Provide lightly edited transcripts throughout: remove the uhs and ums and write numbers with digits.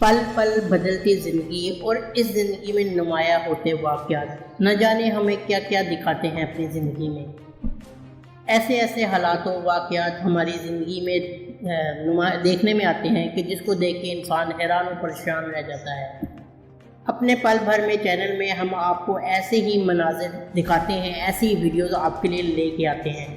پل پل بدلتی زندگی اور اس زندگی میں نمایاں ہوتے واقعات نہ جانے ہمیں کیا کیا دکھاتے ہیں اپنی زندگی میں۔ ایسے حالات و واقعات ہماری زندگی میں دیکھنے میں آتے ہیں کہ جس کو دیکھ کے انسان حیران و پریشان رہ جاتا ہے۔ اپنے پل بھر میں چینل میں ہم آپ کو ایسے ہی مناظر دکھاتے ہیں، ایسی ویڈیوز آپ کے لیے لے کے آتے ہیں۔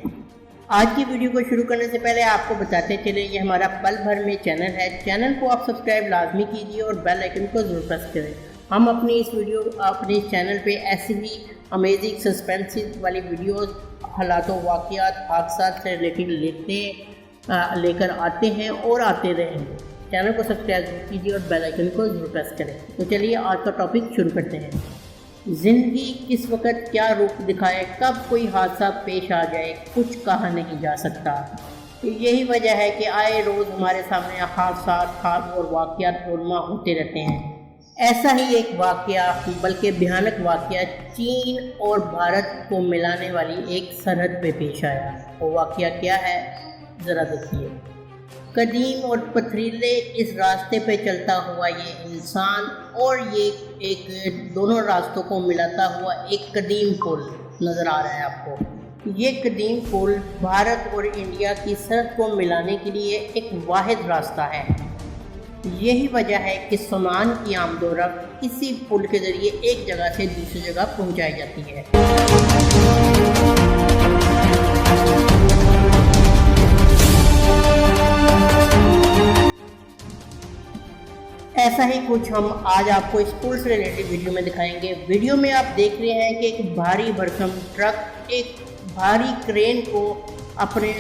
آج کی ویڈیو کو شروع کرنے سے پہلے آپ کو بتاتے چلیں یہ ہمارا پل بھر میں چینل ہے، چینل کو آپ سبسکرائب لازمی کیجیے اور بیل آئیکن کو ضرور پریس کریں۔ ہم اپنی اس اپنے چینل پہ ایسی ہی امیزنگ سسپینس والی ویڈیوز، حالات و واقعات، حادثات سے ریلیٹڈ لے کر آتے ہیں اور آتے رہیں گے۔ چینل کو سبسکرائب کیجیے اور بیل آئیکن کو ضرور پریس کریں۔ تو چلیے آج کا ٹاپک شروع کرتے ہیں۔ زندگی کس وقت کیا روپ دکھائے، کب کوئی حادثہ پیش آ جائے، کچھ کہا نہیں جا سکتا۔ یہی وجہ ہے کہ آئے روز ہمارے سامنے حادثات اور واقعات رونما ہوتے رہتے ہیں۔ ایسا ہی ایک واقعہ، بلکہ بھیانک واقعہ، چین اور بھارت کو ملانے والی ایک سرحد پہ پیش آیا۔ وہ واقعہ کیا ہے ذرا دیکھیے۔ قدیم اور پتھریلے اس راستے پہ چلتا ہوا یہ انسان اور یہ ایک دونوں راستوں کو ملاتا ہوا ایک قدیم پل نظر آ رہا ہے آپ کو۔ یہ قدیم پل بھارت اور انڈیا کی سرحد کو ملانے کے لیے ایک واحد راستہ ہے۔ یہی وجہ ہے کہ سامان کی آمد و رفت اسی پل کے ذریعے ایک جگہ سے دوسری جگہ پہنچائی جاتی ہے۔ ایسا ہی کچھ ہم آج آپ کو اس پل سے ریلیٹڈ ویڈیو میں دکھائیں گے۔ ویڈیو میں آپ دیکھ رہے ہیں کہ ایک بھاری بھرکم ٹرک ایک بھاری کرین کو اپنے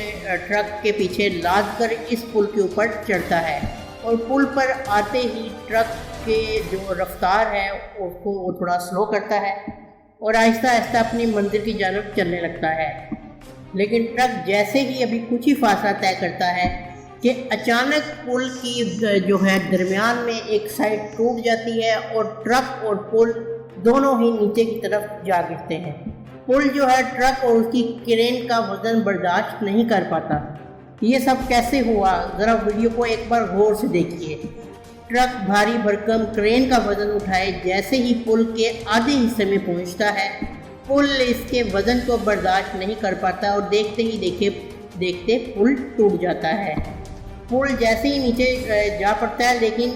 ٹرک کے پیچھے لاد کر اس پل کے اوپر چڑھتا ہے، اور پل پر آتے ہی ٹرک کے جو رفتار ہے اس کو وہ تھوڑا سلو کرتا ہے اور آہستہ آہستہ اپنی منزل کی جانب چلنے لگتا ہے۔ لیکن ٹرک جیسے ہی ابھی کچھ ہی فاصلہ طے کرتا ہے کہ اچانک پل کی جو ہے درمیان میں ایک سائڈ ٹوٹ جاتی ہے اور ٹرک اور پل دونوں ہی نیچے کی طرف جا گرتے ہیں۔ پل جو ہے ٹرک اور اس کی کرین کا وزن برداشت نہیں کر پاتا۔ یہ سب کیسے ہوا ذرا ویڈیو کو ایک بار غور سے دیکھیے۔ ٹرک بھاری بھرکم کرین کا وزن اٹھائے جیسے ہی پل کے آدھے حصے میں پہنچتا ہے، پل اس کے وزن کو برداشت نہیں کر پاتا اور دیکھتے ہی دیکھتے پل ٹوٹ جاتا ہے۔ پل جیسے ہی نیچے جا پڑتا ہے، لیکن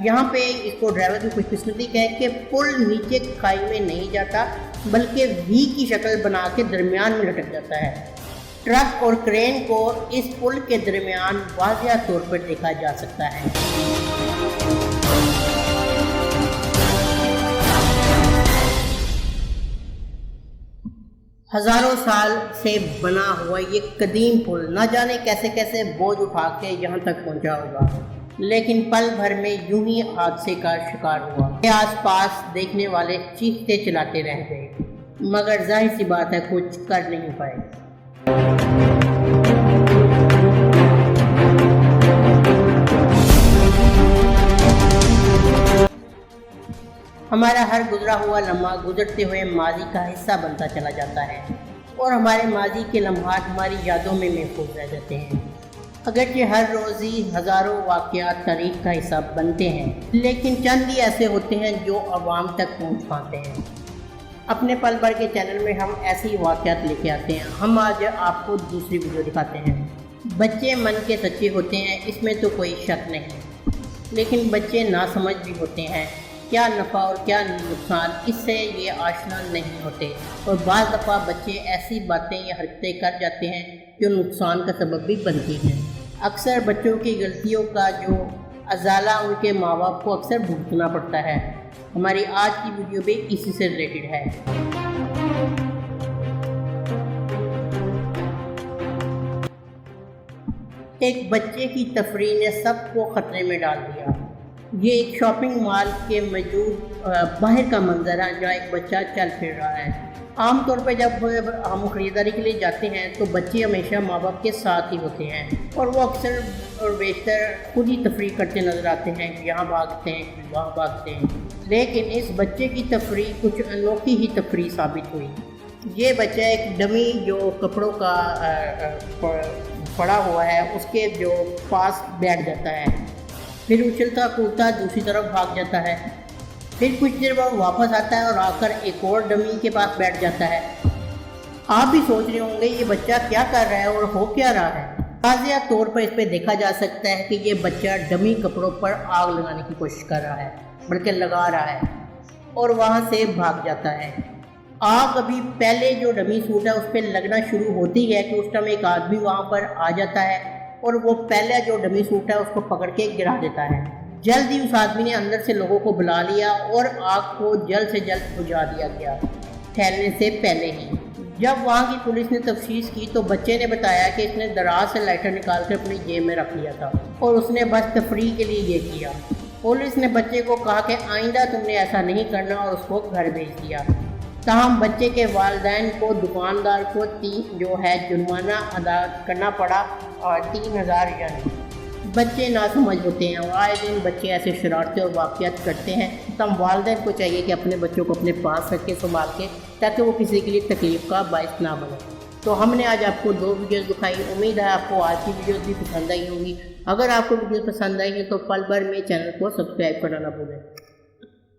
یہاں پہ اس کو ڈرائیور کی خوش قسمتی ہے کہ پل نیچے کھائی میں نہیں جاتا بلکہ وی کی شکل بنا کے درمیان میں لٹک جاتا ہے۔ ٹرک اور کرین کو اس پل کے درمیان واضح طور پر دیکھا جا سکتا ہے۔ ہزاروں سال سے بنا ہوا یہ قدیم پل نہ جانے کیسے کیسے بوجھ اٹھا کے یہاں تک پہنچا ہوگا، لیکن پل بھر میں یوں ہی حادثے کا شکار ہوا۔ آس پاس دیکھنے والے چیختے چلاتے رہ گئے، مگر ظاہر سی بات ہے کچھ کر نہیں پائے۔ ہمارا ہر گزرا ہوا لمحہ گزرتے ہوئے ماضی کا حصہ بنتا چلا جاتا ہے اور ہمارے ماضی کے لمحات ہماری یادوں میں محفوظ رہ جاتے ہیں۔ اگرچہ ہر روز ہی ہزاروں واقعات تاریخ کا حصہ بنتے ہیں، لیکن چند ہی ایسے ہوتے ہیں جو عوام تک پہنچ پاتے ہیں۔ اپنے پل بھر کے چینل میں ہم ایسے ہی واقعات لے کے آتے ہیں۔ ہم آج آپ کو دوسری ویڈیو دکھاتے ہیں۔ بچے من کے سچے ہوتے ہیں، اس میں تو کوئی شک نہیں، لیکن بچے ناسمجھ بھی ہوتے ہیں۔ کیا نفع اور کیا نقصان اس سے یہ آشنا نہیں ہوتے، اور بعض دفعہ بچے ایسی باتیں یا حرکتیں کر جاتے ہیں جو نقصان کا سبب بھی بنتی ہیں۔ اکثر بچوں کی غلطیوں کا جو ازالہ ان کے ماں باپ کو اکثر بھگتنا پڑتا ہے۔ ہماری آج کی ویڈیو بھی اسی سے ریلیٹڈ ہے۔ ایک بچے کی تفریح نے سب کو خطرے میں ڈال دیا۔ یہ ایک شاپنگ مال کے موجود باہر کا منظر ہے جہاں ایک بچہ چل پھر رہا ہے۔ عام طور پہ جب ہم خریداری کے لیے جاتے ہیں تو بچے ہمیشہ ماں باپ کے ساتھ ہی ہوتے ہیں، اور وہ اکثر اور بیشتر خود ہی تفریح کرتے نظر آتے ہیں، یہاں بھاگتے ہیں وہاں بھاگتے ہیں۔ لیکن اس بچے کی تفریح کچھ انوکھی ہی تفریح ثابت ہوئی۔ یہ بچہ ایک ڈمی جو کپڑوں کا پڑا ہوا ہے اس کے جو پاس بیٹھ جاتا ہے۔ پھر اچھلتا کودتا دوسری طرف بھاگ جاتا ہے۔ پھر کچھ دیر بعد واپس آتا ہے اور آ کر ایک اور ڈمی کے پاس بیٹھ جاتا ہے۔ آپ بھی سوچ رہے ہوں گے یہ بچہ کیا کر رہا ہے اور ہو کیا رہا ہے۔ واضح طور پر اس پہ دیکھا جا سکتا ہے کہ یہ بچہ ڈمی کپڑوں پر آگ لگانے کی کوشش کر رہا ہے، بلکہ لگا رہا ہے اور وہاں سے بھاگ جاتا ہے۔ آگ ابھی پہلے جو ڈمی سوٹ ہے اس پہ لگنا شروع ہوتی ہے کہ اس ٹائم ایک آدمی وہاں پر آ جاتا ہے اور وہ پہلا جو ڈمی سوٹ ہے اس کو پکڑ کے گرا دیتا ہے۔ جلد ہی اس آدمی نے اندر سے لوگوں کو بلا لیا اور آگ کو جلد سے جلد بجھا دیا گیا، پھیلنے سے پہلے ہی۔ جب وہاں کی پولیس نے تفتیش کی تو بچے نے بتایا کہ اس نے دراز سے لائٹر نکال کر اپنی جیب میں رکھ لیا تھا اور اس نے بس تفریح کے لیے یہ کیا۔ پولیس نے بچے کو کہا کہ آئندہ تم نے ایسا نہیں کرنا اور اس کو گھر بھیج دیا۔ تاہم بچے کے والدین کو دکاندار کو جو ہے جرمانہ ادا کرنا پڑا اور 3000 ین۔ بچے ناسمجھ ہوتے ہیں اور آئے دن بچے ایسے شرارتیں اور واقعات کرتے ہیں، تم والدین کو چاہیے کہ اپنے بچوں کو اپنے پاس رکھ کے سنبھال کے، تاکہ وہ کسی کے لیے تکلیف کا باعث نہ بنے۔ تو ہم نے آج آپ کو 2 ویڈیوز دکھائی، امید ہے آپ کو آج کی ویڈیوز بھی پسند آئی ہوں گی۔ اگر آپ کو ویڈیوز پسند آئی ہیں تو پل بھر میں چینل کو سبسکرائب کرنا نہ بھولیں۔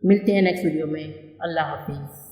ملتے ہیں نیکسٹ ویڈیو میں، اللہ حافظ۔